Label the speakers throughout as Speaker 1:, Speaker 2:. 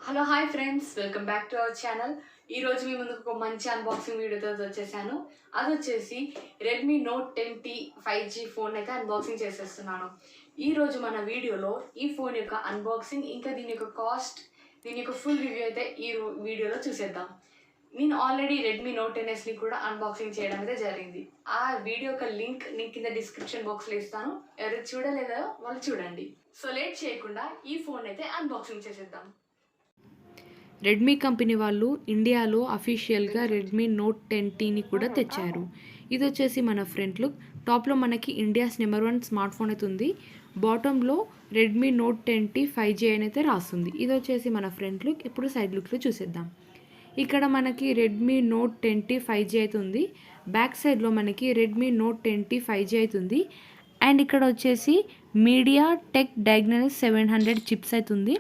Speaker 1: Hello hi friends, welcome back to our channel. ఈరోజు మీ ముందుకు ఒక మంచి అన్బాక్సింగ్ వీడియోతో వచ్చేసాను. అది వచ్చేసి Redmi note 10T 5G phone అయితే అన్బాక్సింగ్ చేసేస్తున్నాను. ఈరోజు మన వీడియోలో ఈ ఫోన్ యొక్క అన్బాక్సింగ్, ఇంకా దీని యొక్క కాస్ట్, దీని యొక్క ఫుల్ రివ్యూ అయితే ఈ వీడియోలో చూసేద్దాం. నేను ఆల్రెడీ రెడ్మీ నోట్ 10Sని కూడా అన్బాక్సింగ్ చేయడం అయితే జరిగింది. ఆ వీడియో యొక్క లింక్ నేను కింద డిస్క్రిప్షన్ బాక్స్లో ఇస్తాను. ఎవరు చూడలేదో వాళ్ళు చూడండి. సో లేట్ చేయకుండా ఈ ఫోన్ అయితే అన్బాక్సింగ్ చేసేద్దాం.
Speaker 2: రెడ్మీ కంపెనీ వాళ్ళు ఇండియాలో అఫీషియల్గా రెడ్మీ నోట్ 10Tని కూడా తెచ్చారు. ఇది వచ్చేసి మన ఫ్రంట్ లుక్. టాప్లో మనకి ఇండియాస్ నెంబర్ 1 స్మార్ట్ ఫోన్ అయితే ఉంది. బాటంలో రెడ్మీ నోట్ 10T 5G అయితే రాస్తుంది. ఇది వచ్చేసి మన ఫ్రంట్ లుక్. ఇప్పుడు సైడ్ లుక్లో చూసేద్దాం. ఇక్కడ మనకి రెడ్మీ నోట్ 10T 5G అయితే ఉంది. బ్యాక్ సైడ్లో మనకి రెడ్మీ నోట్ 10T 5G అయితే ఉంది. అండ్ ఇక్కడ వచ్చేసి మీడియా టెక్ డయాగ్నోసిస్ 700 చిప్స్ అయితే ఉంది.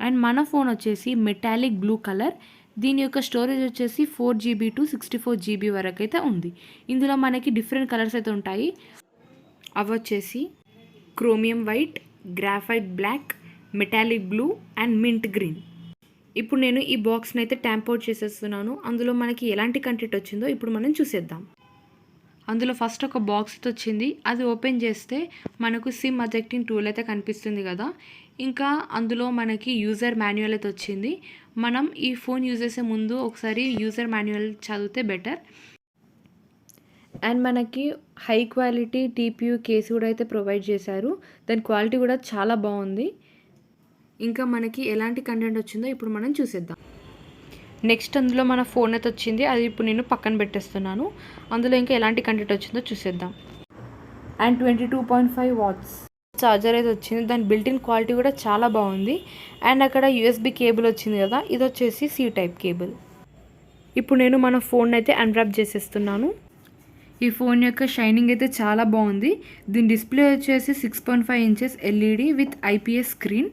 Speaker 2: అండ్ మన ఫోన్ వచ్చేసి మెటాలిక్ బ్లూ కలర్. దీని యొక్క స్టోరేజ్ వచ్చేసి 4GB to 64GB వరకు అయితే ఉంది. ఇందులో మనకి డిఫరెంట్ కలర్స్ అయితే ఉంటాయి. అవి వచ్చేసి chromium white, graphite black, metallic blue and mint green. ఇప్పుడు నేను ఈ బాక్స్ని అయితే ట్యాంప్ అవుట్ చేసేస్తున్నాను. అందులో మనకి ఎలాంటి కంటెంట్ వచ్చిందో ఇప్పుడు మనం చూసేద్దాం. అందులో ఫస్ట్ ఒక బాక్స్ అయితే వచ్చింది. అది ఓపెన్ చేస్తే మనకు సిమ్ అజెక్టింగ్ టూల్ అయితే కనిపిస్తుంది కదా. ఇంకా అందులో మనకి యూజర్ మాన్యువల్ అయితే వచ్చింది. మనం ఈ ఫోన్ యూజ్ చేసే ముందు ఒకసారి యూజర్ మాన్యువల్ చదివితే బెటర్. అండ్ మనకి హై క్వాలిటీ TPU కేసు కూడా అయితే ప్రొవైడ్ చేశారు. దాని క్వాలిటీ కూడా చాలా బాగుంది. ఇంకా మనకి ఎలాంటి కంటెంట్ వచ్చిందో ఇప్పుడు మనం చూసేద్దాం. నెక్స్ట్ అందులో మన ఫోన్ అయితే వచ్చింది. అది ఇప్పుడు నేను పక్కన పెట్టేస్తున్నాను. అందులో ఇంకా ఎలాంటి కంటెంట్ వచ్చిందో చూసేద్దాం. అండ్ 22.5 వాట్స్ చార్జర్ అయితే వచ్చింది. దాని బిల్టిన్ క్వాలిటీ కూడా చాలా బాగుంది. అండ్ అక్కడ USB కేబుల్ వచ్చింది కదా, ఇది వచ్చేసి C టైప్ కేబుల్. ఇప్పుడు నేను మన ఫోన్ అయితే అన్రాప్ చేసేస్తున్నాను. ఈ ఫోన్ యొక్క షైనింగ్ అయితే చాలా బాగుంది. దీని డిస్ప్లే వచ్చేసి 6.5 inches LED with IPS screen.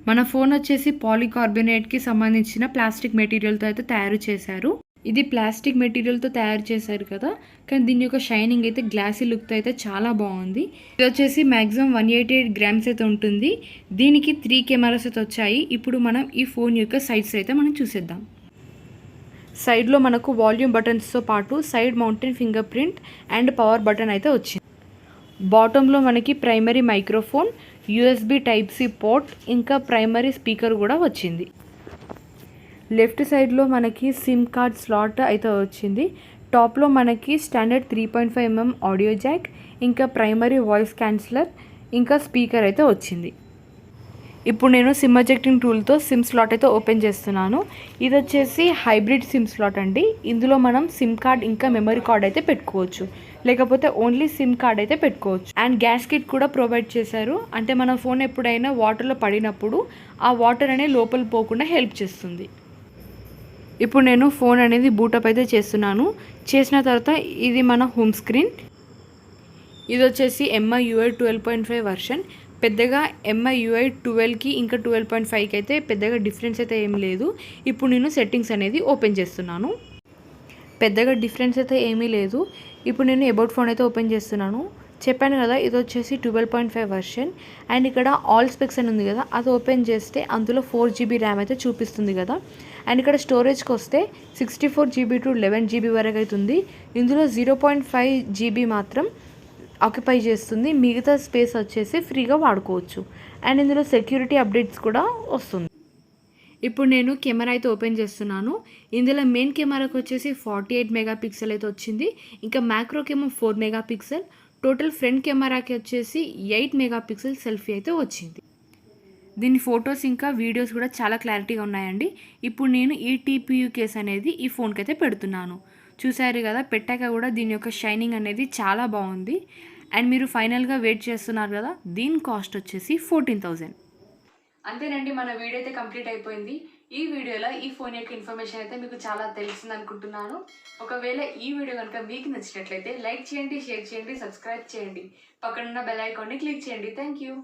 Speaker 2: మన ఫోన్ వచ్చేసి పాలీకార్బోనేట్కి సంబంధించిన ప్లాస్టిక్ మెటీరియల్తో అయితే తయారు చేశారు. ఇది ప్లాస్టిక్ మెటీరియల్తో తయారు చేశారు కదా, కానీ దీని యొక్క షైనింగ్ అయితే గ్లాసీ లుక్తో అయితే చాలా బాగుంది. ఇది వచ్చేసి మ్యాక్సిమం 188 గ్రామ్స్ అయితే ఉంటుంది. దీనికి 3 కెమెరాస్ అయితే వచ్చాయి. ఇప్పుడు మనం ఈ ఫోన్ యొక్క సైడ్స్ అయితే మనం చూసేద్దాం. సైడ్లో మనకు వాల్యూమ్ బటన్స్తో పాటు side mountain finger print and power button అయితే వచ్చింది. బాటంలో మనకి primary microphone, USB Type-C port, ఇంకా ప్రైమరీ స్పీకర్ కూడా వచ్చింది. లెఫ్ట్ సైడ్లో మనకి సిమ్ కార్డ్ స్లాట్ అయితే వచ్చింది. టాప్లో మనకి స్టాండర్డ్ 3.5mm ఆడియో జాక్, ఇంకా ప్రైమరీ వాయిస్ క్యాన్సిలర్, ఇంకా స్పీకర్ అయితే వచ్చింది. ఇప్పుడు నేను సిమ్ ఎజెక్టింగ్ టూల్తో సిమ్ స్లాట్ అయితే ఓపెన్ చేస్తున్నాను. ఇది వచ్చేసి హైబ్రిడ్ సిమ్ స్లాట్ అండి. ఇందులో మనం సిమ్ కార్డ్ ఇంకా మెమరీ కార్డ్ అయితే పెట్టుకోవచ్చు, లేకపోతే ఓన్లీ సిమ్ కార్డ్ అయితే పెట్టుకోవచ్చు. అండ్ గ్యాస్ కిట్ కూడా ప్రొవైడ్ చేశారు. అంటే మన ఫోన్ ఎప్పుడైనా వాటర్లో పడినప్పుడు ఆ వాటర్ అనేది లోపల పోకుండా హెల్ప్ చేస్తుంది. ఇప్పుడు నేను ఫోన్ అనేది బూటప్ అయితే చేస్తున్నాను. చేసిన తర్వాత ఇది మన హోమ్ స్క్రీన్. ఇది వచ్చేసి MIUI 12.5 వర్షన్. పెద్దగా MIUI 12కి ఇంకా 12.5కి అయితే పెద్దగా డిఫరెన్స్ అయితే ఏం లేదు. ఇప్పుడు నేను సెట్టింగ్స్ అనేది ఓపెన్ చేస్తున్నాను. పెద్దగా డిఫరెన్స్ అయితే ఏమీ లేదు. ఇప్పుడు నేను అబౌట్ ఫోన్ అయితే ఓపెన్ చేస్తున్నాను. చెప్పాను కదా, ఇది వచ్చేసి 12.5 వర్షన్. అండ్ ఇక్కడ ఆల్ స్పెక్స్ అని ఉంది కదా, అది ఓపెన్ చేస్తే అందులో 4GB ర్యామ్ అయితే చూపిస్తుంది కదా. అండ్ ఇక్కడ స్టోరేజ్కి వస్తే 64GB to 11GB వరకు అవుతుంది. ఇందులో 0.5GB మాత్రం ఆక్యుపై చేస్తుంది. మిగతా స్పేస్ వచ్చేసి ఫ్రీగా వాడుకోవచ్చు. అండ్ ఇందులో సెక్యూరిటీ అప్డేట్స్ కూడా వస్తుంది. ఇప్పుడు నేను కెమెరా అయితే ఓపెన్ చేస్తున్నాను. ఇందులో మెయిన్ కెమెరాకి వచ్చేసి 48 మెగాపిక్సెల్ అయితే వచ్చింది. ఇంకా మ్యాక్రోకేమో 4 మెగాపిక్సెల్. టోటల్ ఫ్రంట్ కెమెరాకి వచ్చేసి 8 మెగాపిక్సెల్ సెల్ఫీ అయితే వచ్చింది. దీని ఫొటోస్ ఇంకా వీడియోస్ కూడా చాలా క్లారిటీగా ఉన్నాయండి. ఇప్పుడు నేను ఈ TPU కేస్ అనేది ఈ ఫోన్కి అయితే పెడుతున్నాను. చూసారు కదా, పెట్టాక కూడా దీని యొక్క షైనింగ్ అనేది చాలా బాగుంది. అండ్ మీరు ఫైనల్గా వెయిట్ చేస్తున్నారు కదా, దీని కాస్ట్ వచ్చేసి 14,000.
Speaker 1: అంతేనండి, మన వీడియో అయితే కంప్లీట్ అయిపోయింది. ఈ వీడియోలో ఈ ఫోన్ యొక్క ఇన్ఫర్మేషన్ అయితే మీకు చాలా తెలిసింది అనుకుంటున్నాను. ఒకవేళ ఈ వీడియో కనుక మీకు నచ్చినట్లయితే లైక్ చేయండి, షేర్ చేయండి, సబ్స్క్రైబ్ చేయండి. పక్కనున్న బెల్ ఐకాన్ని క్లిక్ చేయండి. Thank you.